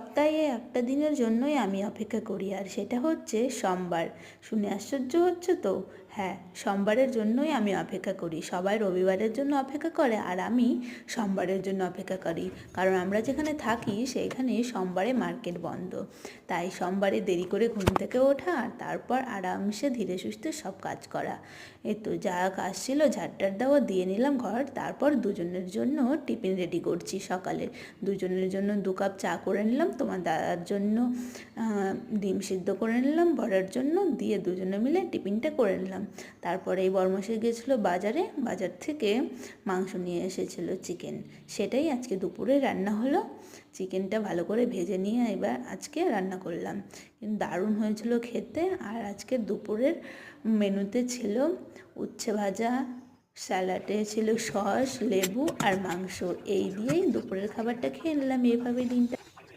সপ্তাহে একটা দিনের জন্যই আমি অপেক্ষা করি, আর সেটা হচ্ছে সোমবার। শুনে আশ্চর্য হচ্ছে তো? হ্যাঁ, সোমবারের জন্যই আমি অপেক্ষা করি। সবাই রবিবারের জন্য অপেক্ষা করে, আর আমি সোমবারের জন্য অপেক্ষা করি। কারণ আমরা যেখানে থাকি সেইখানে সোমবারে মার্কেট বন্ধ। তাই সোমবারে দেরি করে ঘুম থেকে ওঠা, আর তারপর আরামসে ধীরে সুস্থে সব কাজ করা। এই তো যা কাজ ছিল ঝাড়টার দেওয়া দিয়ে নিলাম ঘর, তারপর দুজনের জন্য টিফিন রেডি করছি সকালের। দুজনের জন্য 2 কাপ চা করে নিলাম, তোমার দাদার জন্য ডিম সিদ্ধ করে নিলাম, বড়ার জন্য দিয়ে দুজনে মিলে টিফিনটা করে নিলাম। তারপরে এই বরমাসে গিয়েছিলো বাজারে, বাজার থেকে মাংস নিয়ে এসেছিলো চিকেন, সেটাই আজকে দুপুরে রান্না হলো। চিকেনটা ভালো করে ভেজে নিয়ে এবার আজকে রান্না করলাম, কিন্তু দারুণ হয়েছিল খেতে। আর আজকে দুপুরের মেনুতে ছিল উচ্ছে ভাজা, স্যালাডে ছিল সস, লেবু আর মাংস। এই দিয়েই দুপুরের খাবারটা খেয়ে নিলাম। এইভাবে দিনটা